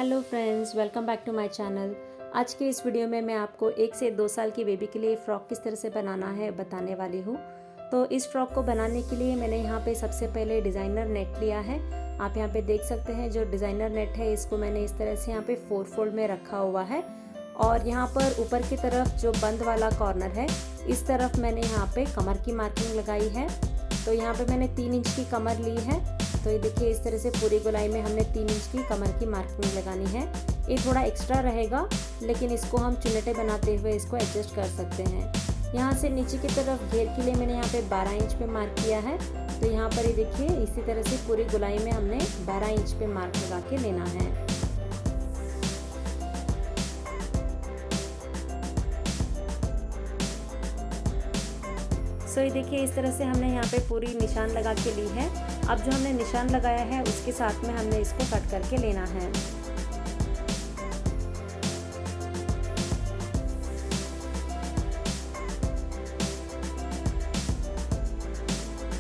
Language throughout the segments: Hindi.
Hello friends, welcome back to my channel. आज के इस वीडियो में मैं आपको 1 से 2 साल की बेबी के लिए फ़्रॉक किस तरह से बनाना है बताने वाली हूँ। तो इस फ्रॉक को बनाने के लिए मैंने यहाँ पे सबसे पहले डिज़ाइनर नेट लिया है। आप यहाँ पे देख सकते हैं जो डिज़ाइनर नेट है इसको मैंने इस तरह से यहाँ पे 4 फोल्ड में रखा हुआ है। और यहाँ पर ऊपर की तरफ जो बंद वाला कॉर्नर है इस तरफ मैंने यहाँ पे कमर की मार्किंग लगाई है। तो यहाँ पे मैंने 3 इंच की कमर ली है। तो ये देखिए इस तरह से पूरी गोलाई में हमने 3 इंच की कमर की मार्किंग लगानी है। ये थोड़ा एक्स्ट्रा रहेगा लेकिन इसको हम चुन्नटे बनाते हुए इसको एडजस्ट कर सकते हैं। यहाँ से नीचे की तरफ घेर के लिए मैंने यहाँ पे 12 इंच पे मार्क किया है। तो यहाँ पर ये देखिए इसी तरह से पूरी गोलाई में हमने 12 इंच पे मार्क लगा के लेना है। ये देखिए इस तरह से हमने यहाँ पे पूरी निशान लगा के ली है। अब जो हमने निशान लगाया है उसके साथ में हमने इसको कट करके लेना है।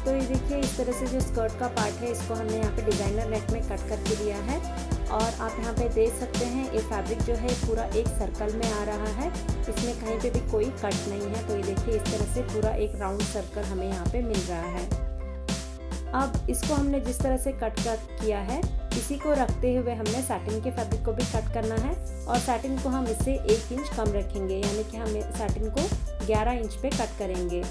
तो ये देखिए इस तरह से जो स्कर्ट का पार्ट है इसको हमने यहाँ पे डिज़ाइनर नेट में कट करके लिया है। और आप यहाँ पे देख सकते हैं ये फैब्रिक जो है पूरा एक सर्कल में आ रहा है, इसमें कहीं पे भी कोई कट नहीं है। तो ये देखिए इस तरह से पूरा एक राउंड सर्कल हमें यहाँ पे मिल रहा है। अब इसको हमने जिस तरह से कट किया है इसी को रखते हुए हमने सैटिन के फैब्रिक को भी कट करना है। और सैटिन को हम इससे 1 इंच कम रखेंगे, यानी कि हम सैटिन को 11 इंच पे कट करेंगे।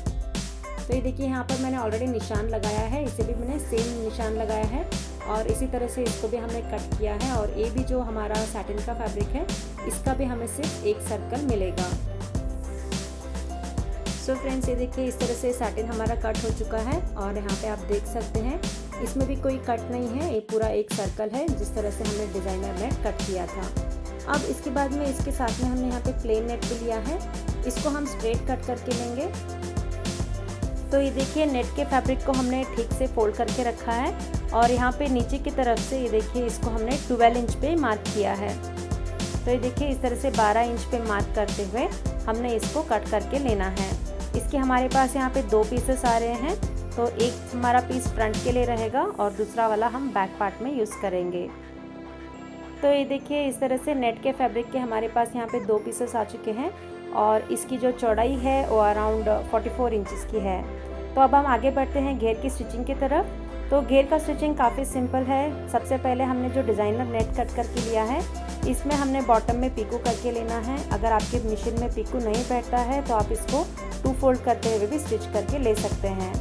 तो ये देखिए यहाँ पर मैंने ऑलरेडी निशान लगाया है, इसे भी मैंने सेम निशान लगाया है और इसी तरह से इसको भी हमने कट किया है। और ये भी जो हमारा सैटिन का फैब्रिक है इसका भी हमें सिर्फ एक सर्कल मिलेगा। सो फ्रेंड्स ये देखिए इस तरह से सैटिन हमारा कट हो चुका है और यहाँ पे आप देख सकते हैं इसमें भी कोई कट नहीं है, ये पूरा एक सर्कल है जिस तरह से हमने डिज़ाइनर नेट कट किया था। अब इसके बाद में इसके साथ में हमने यहाँ पे प्लेन नेट भी लिया है, इसको हम स्ट्रेट कट करके लेंगे। तो ये देखिए नेट के फैब्रिक को हमने ठीक से फोल्ड करके रखा है और यहाँ पे नीचे की तरफ से ये देखिए इसको हमने 12 इंच पे मार्क किया है। तो ये देखिए इस तरह से 12 इंच पे मार्क करते हुए हमने इसको कट करके लेना है। इसके हमारे पास यहाँ पे 2 पीसेस आ रहे हैं, तो एक हमारा पीस फ्रंट के लिए रहेगा और दूसरा वाला हम बैक पार्ट में यूज़ करेंगे। तो ये देखिए इस तरह से नेट के फैब्रिक के हमारे पास यहाँ पे 2 पीसेस आ चुके हैं और इसकी जो चौड़ाई है वो अराउंड 44 इंचेस की है। तो अब हम आगे बढ़ते हैं घेर की स्टिचिंग की तरफ। तो घेर का स्टिचिंग काफ़ी सिंपल है। सबसे पहले हमने जो डिज़ाइनर नेट कट करके लिया है इसमें हमने बॉटम में पीको करके लेना है। अगर आपकी मशीन में पीको नहीं बैठता है तो आप इसको 2 फोल्ड करते हुए भी स्टिच करके ले सकते हैं।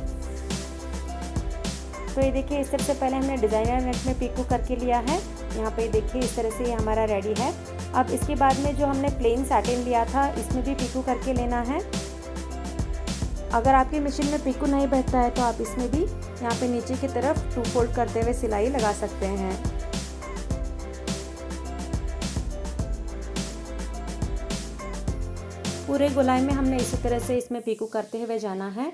तो ये देखिए इस तरह से पहले हमने डिज़ाइनर नेट में पीको करके लिया है। यहाँ पे देखिए इस तरह से ये हमारा रेडी है। अब इसके बाद में जो हमने प्लेन सैटिन लिया था इसमें भी पीको करके लेना है। अगर आपकी मशीन में पीको नहीं बैठता है तो आप इसमें भी यहाँ पे नीचे की तरफ 2 फोल्ड करते हुए सिलाई लगा सकते हैं। पूरे गोलाई में हमने इसी तरह से इसमें पीको करते हुए जाना है।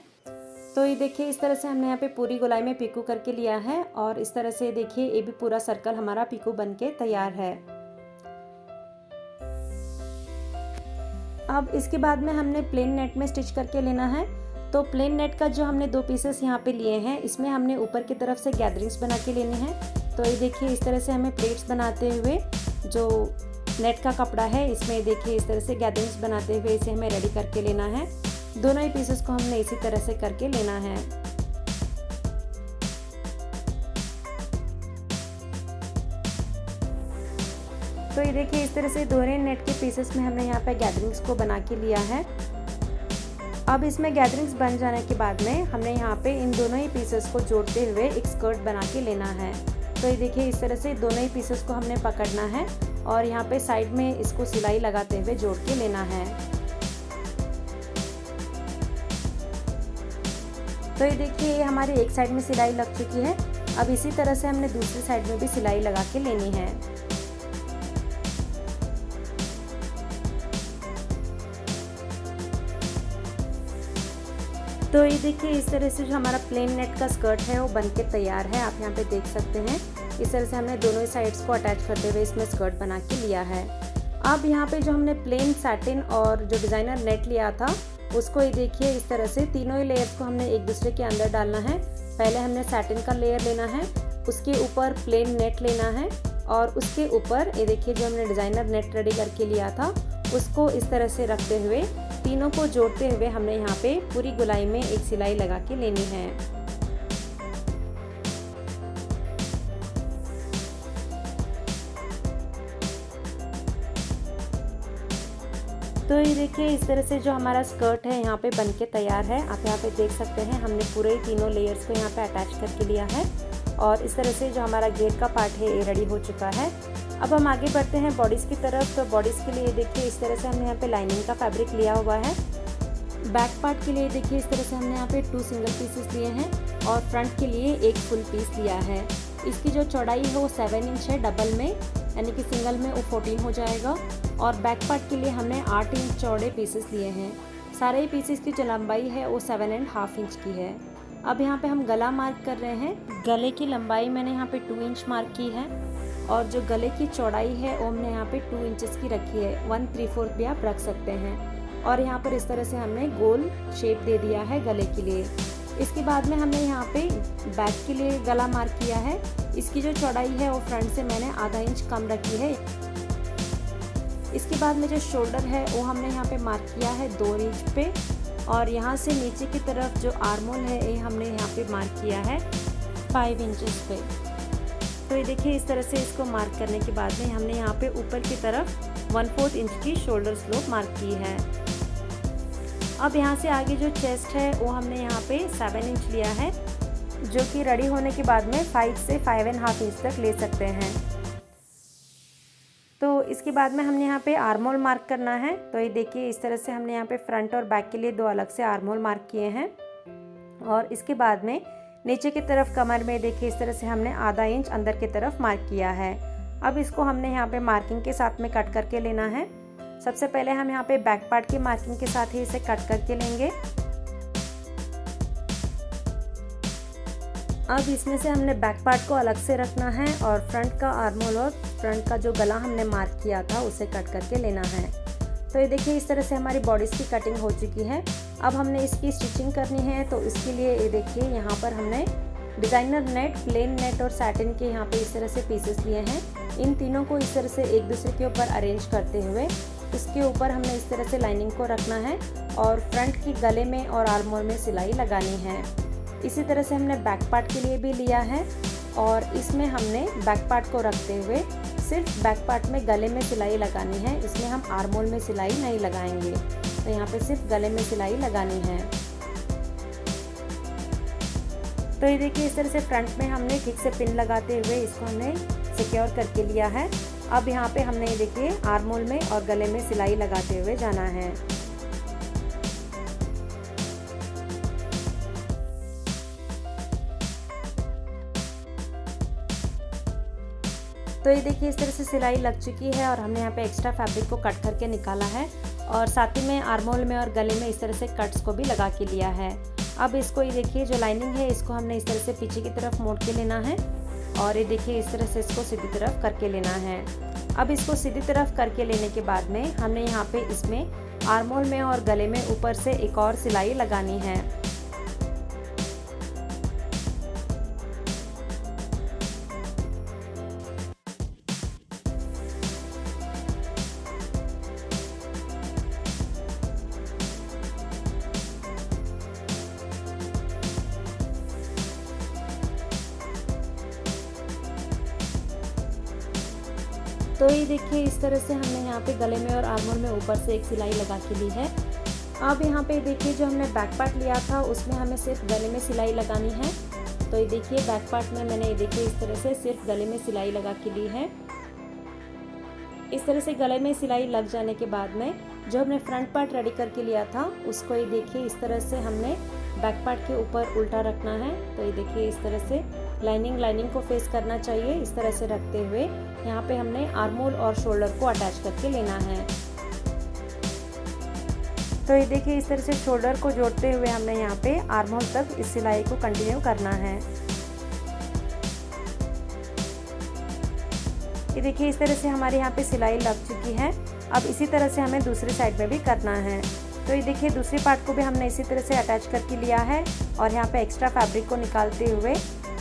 तो ये देखिए इस तरह से हमने यहाँ पे पूरी गोलाई में पीको करके लिया है और इस तरह से देखिए ये भी पूरा सर्कल हमारा पीको बनके तैयार है। अब इसके बाद में हमने प्लेन नेट में स्टिच करके लेना है। तो प्लेन नेट का जो हमने 2 पीसेस यहाँ पे लिए हैं इसमें हमने ऊपर की तरफ से गैदरिंग्स बना के लेनी है। तो ये देखिए इस तरह से हमें प्लेट्स बनाते हुए जो नेट का कपड़ा है इसमें देखिए इस तरह से गैदरिंग्स बनाते हुए इसे हमें रेडी करके लेना है। दोनों ही पीसेस को हमने इसी तरह से करके लेना है। तो ये देखिए इस तरह से दोनों नेट के पीसेस में हमने यहाँ पे गैदरिंग्स को बना के लिया है। अब इसमें गैदरिंग्स बन जाने के बाद में हमने यहाँ पे इन दोनों ही पीसेस को जोड़ते हुए एक स्कर्ट बना के लेना है। तो ये देखिए इस तरह से दोनों ही पीसेस को हमने पकड़ना है और यहाँ पे साइड में इसको सिलाई लगाते हुए जोड़ के लेना है। तो ये देखिए हमारी एक साइड में सिलाई लग चुकी है। अब इसी तरह से हमने दूसरी साइड में भी सिलाई लगा के लेनी है। तो ये देखिए इस तरह से जो हमारा प्लेन नेट का स्कर्ट है वो बनके तैयार है। आप यहाँ पे देख सकते हैं इस तरह से हमने दोनों ही साइड्स को अटैच करते हुए इसमें स्कर्ट बना के लिया है। अब यहाँ पे जो हमने प्लेन सैटिन और जो डिज़ाइनर नेट लिया था उसको ये देखिए इस तरह से तीनों ही लेयर्स को हमने एक दूसरे के अंदर डालना है। पहले हमने सैटिन का लेयर लेना है, उसके ऊपर प्लेन नेट लेना है और उसके ऊपर ये देखिए जो हमने डिज़ाइनर नेट रेडी करके लिया था उसको इस तरह से रखते हुए तीनों को जोड़ते हुए हमने यहाँ पे पूरी गोलाई में एक सिलाई लगा के लेनी है। तो ये देखिए इस तरह से जो हमारा स्कर्ट है यहाँ पे बनके तैयार है। आप यहाँ पे देख सकते हैं हमने पूरे तीनों लेयर्स को यहाँ पे अटैच करके लिया है और इस तरह से जो हमारा घेर का पार्ट है ये रेडी हो चुका है। अब हम आगे बढ़ते हैं बॉडीज़ की तरफ। तो बॉडीज़ के लिए देखिए इस तरह से हमने यहाँ पे लाइनिंग का फैब्रिक लिया हुआ है। बैक पार्ट के लिए देखिए इस तरह से हमने यहाँ पे 2 सिंगल पीसेस लिए हैं और फ्रंट के लिए एक फुल पीस लिया है। इसकी जो चौड़ाई है वो 7 इंच है डबल में, यानी कि सिंगल में वो 14 हो जाएगा। और बैक पार्ट के लिए हमने 8 इंच चौड़े पीसेस लिए हैं। सारे ही पीसेस की जो लंबाई है वो 7.5 इंच की है। अब यहाँ पे हम गला मार्क कर रहे हैं। गले की लंबाई मैंने यहाँ पे 2 इंच मार्क की है और जो गले की चौड़ाई है वो हमने यहाँ पे 2 इंचेस की रखी है। 1/3 भी आप रख सकते हैं। और यहाँ पर इस तरह से हमने गोल शेप दे दिया है गले के लिए। इसके बाद में हमने यहाँ पे बैक के लिए गला मार्क किया है। इसकी जो चौड़ाई है वो फ्रंट से मैंने आधा इंच कम रखी है। इसके बाद में जो शोल्डर है वो हमने यहाँ पे मार्क किया है 2 इंच पे और यहाँ से नीचे की तरफ जो आर्मोल है ये हमने यहाँ पे मार्क किया है 5 इंचेस पे। तो ये देखिए इस तरह से इसको मार्क करने के बाद में हमने यहाँ पे ऊपर की तरफ 1/4 इंच की शोल्डर स्लोप मार्क की है। अब यहाँ से आगे जो चेस्ट है वो हमने यहाँ पे 7 इंच लिया है, जो कि रेडी होने के बाद में 5 से 5.5 इंच तक ले सकते हैं। तो इसके बाद में हमने यहाँ पे आर्मोल मार्क करना है। तो ये देखिए इस तरह से हमने यहाँ पे फ्रंट और बैक के लिए 2 अलग से आर्मोल मार्क किए हैं। और इसके बाद में नीचे की तरफ कमर में देखिए इस तरह से हमने आधा इंच अंदर की तरफ मार्क किया है। अब इसको हमने यहाँ पे मार्किंग के साथ में कट करके लेना है। सबसे पहले हम यहाँ पे बैक पार्ट की मार्किंग के साथ ही इसे कट करके लेंगे। अब इसमें से हमने बैक पार्ट को अलग से रखना है और फ्रंट का आर्मोल और फ्रंट का जो गला हमने मार्क किया था उसे कट करके लेना है। तो ये देखिए इस तरह से हमारी बॉडीज़ की कटिंग हो चुकी है। अब हमने इसकी स्टिचिंग करनी है। तो इसके लिए ये देखिए यहाँ पर हमने डिज़ाइनर नेट, प्लेन नेट और सैटिन के यहाँ पे इस तरह से पीसेस लिए हैं। इन तीनों को इस तरह से एक दूसरे के ऊपर अरेंज करते हुए इसके ऊपर हमने इस तरह से लाइनिंग को रखना है और फ्रंट की गले में और आर्मोल में सिलाई लगानी है। इसी तरह से हमने बैक पार्ट के लिए भी लिया है और इसमें हमने बैक पार्ट को रखते हुए सिर्फ बैक पार्ट में गले में सिलाई लगानी है। इसमें हम आर्मोल में सिलाई नहीं लगाएंगे। तो यहाँ पे सिर्फ गले में सिलाई लगानी है। तो ये देखिए इस तरह से फ्रंट में हमने ठीक से पिन लगाते हुए इसको हमने सिक्योर करके लिया है। अब यहाँ पे हमने ये देखिए आर्मोल में और गले में सिलाई लगाते हुए जाना है। तो ये देखिए इस तरह से सिलाई लग चुकी है और हमने यहाँ पे एक्स्ट्रा फैब्रिक को कट करके निकाला है और साथ ही में आर्मोल में और गले में इस तरह से कट्स को भी लगा के लिया है। अब इसको ये देखिए जो लाइनिंग है इसको हमने इस तरह से पीछे की तरफ मोड़ के लेना है और ये देखिए इस तरह से इसको सीधी तरफ करके लेना है। अब इसको सीधी तरफ करके लेने के बाद में हमने यहाँ पे इसमें आर्मोल में और गले में ऊपर से एक और सिलाई लगानी है। तो ये देखिए इस तरह से हमने यहाँ पे गले में और आर्मोल में ऊपर से एक सिलाई लगा के ली है। अब यहाँ पे देखिए जो हमने बैक पार्ट लिया था उसमें हमें सिर्फ गले में सिलाई लगानी है। तो ये देखिए बैक पार्ट में मैंने ये देखिए इस तरह से सिर्फ गले में सिलाई लगा के ली है। इस तरह से गले में सिलाई लग जाने के बाद में जो हमने फ्रंट पार्ट रेडी करके लिया था उसको ये देखिए इस तरह से हमने बैक पार्ट के ऊपर उल्टा रखना है। तो ये देखिए इस तरह से लाइनिंग को फेस करना चाहिए। इस तरह से रखते हुए यहाँ पे हमने आर्मोल और शोल्डर को अटैच करके लेना है। तो ये देखिए इस तरह से शोल्डर को जोड़ते हुए हमने यहाँ पे आर्मोल तक इस सिलाई को कंटिन्यू करना है। ये देखिए इस तरह से हमारे यहाँ पे सिलाई लग चुकी है। अब इसी तरह से हमें दूसरी साइड में भी करना है। तो ये देखिए दूसरी पार्ट को भी हमने इसी तरह से अटैच करके लिया है और यहाँ पे एक्स्ट्रा फैब्रिक को निकालते हुए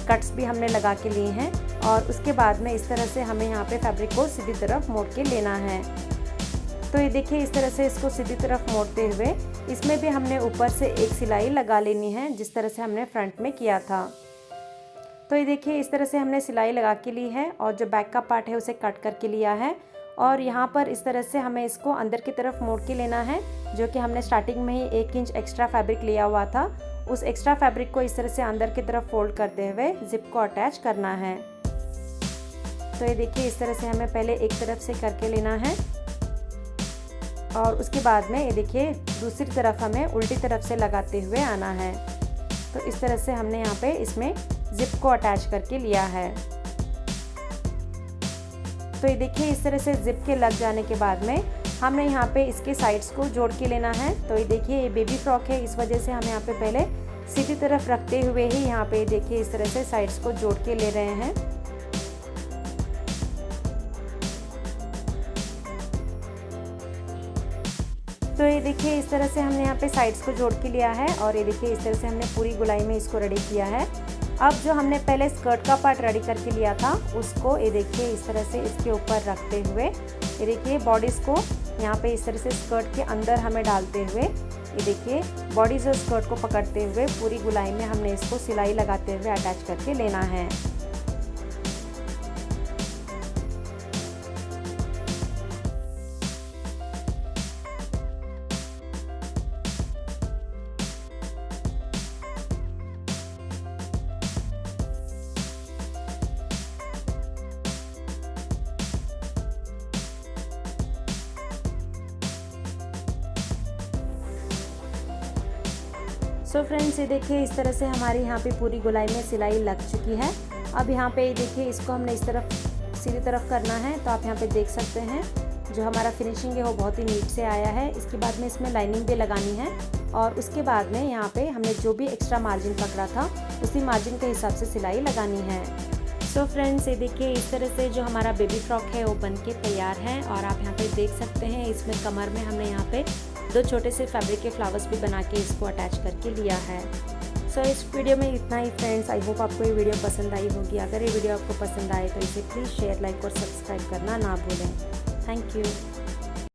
कट्स भी हमने लगा के लिए हैं और उसके बाद में इस तरह से हमें यहाँ पे फैब्रिक को सीधी तरफ मोड़ के लेना है। तो ये देखिए इस तरह से इसको सीधी तरफ मोड़ते हुए इसमें भी हमने ऊपर से एक सिलाई लगा लेनी है, जिस तरह से हमने फ्रंट में किया था। तो ये देखिए इस तरह से हमने सिलाई लगा के ली है और जो बैक का पार्ट है उसे कट करके लिया है और यहाँ पर इस तरह से हमें इसको अंदर की तरफ मोड़ के लेना है, जो कि हमने स्टार्टिंग में ही 1 इंच एक्स्ट्रा फैब्रिक लिया हुआ था। उस एक्स्ट्रा फैब्रिक को इस तरह से अंदर की तरफ फोल्ड करते हुए जिप को अटैच करना है। तो ये देखिए इस तरह से हमें पहले एक तरफ से करके लेना है और उसके बाद में ये देखिए दूसरी तरफ हमें उल्टी तरफ से लगाते हुए आना है। तो इस तरह से हमने यहाँ पे इसमें जिप को अटैच करके लिया है। तो ये देखिए इस तरह से जिप के लग जाने के बाद में हमने यहाँ पे इसके साइड्स को जोड़ के लेना है। तो ये देखिए ये बेबी फ्रॉक है, इस वजह से हम यहाँ पे पहले सीधी तरफ रखते हुए ही यहाँ पे देखिए इस तरह से साइड्स को जोड़ के ले रहे हैं। तो ये देखिए इस तरह से हमने यहाँ पे साइड्स को जोड़ के लिया है और ये देखिए इस तरह से हमने पूरी गोलाई में इसको रेडी किया है। अब जो हमने पहले स्कर्ट का पार्ट रेडी करके लिया था उसको ये देखिए इस तरह से इसके ऊपर रखते हुए ये देखिए बॉडीज़ को यहाँ पे इस तरह से स्कर्ट के अंदर हमें डालते हुए ये देखिए बॉडीज़ और स्कर्ट को पकड़ते हुए पूरी गोलाई में हमने इसको सिलाई लगाते हुए अटैच करके लेना है। सो फ्रेंड्स ये देखिए इस तरह से हमारी यहाँ पे पूरी गोलाई में सिलाई लग चुकी है। अब यहाँ पे देखिए इसको हमने इस तरफ सीधी तरफ करना है। तो आप यहाँ पे देख सकते हैं जो हमारा फिनिशिंग है वो बहुत ही नीट से आया है। इसके बाद में इसमें लाइनिंग भी लगानी है और उसके बाद में यहाँ पे हमने जो भी एक्स्ट्रा मार्जिन पकड़ा था उसी मार्जिन के हिसाब से सिलाई लगानी है। सो फ्रेंड्स ये देखिए इस तरह से जो हमारा बेबी फ्रॉक है वो बन के तैयार है और आप यहाँ पे देख सकते हैं इसमें कमर में हमने यहाँ पे 2 छोटे से फैब्रिक के फ्लावर्स भी बना के इसको अटैच करके लिया है। सो इस वीडियो में इतना ही फ्रेंड्स। आई होप आपको ये वीडियो पसंद आई होगी। अगर ये वीडियो आपको पसंद आए तो इसे प्लीज़ शेयर, लाइक और सब्सक्राइब करना ना भूलें। Thank you.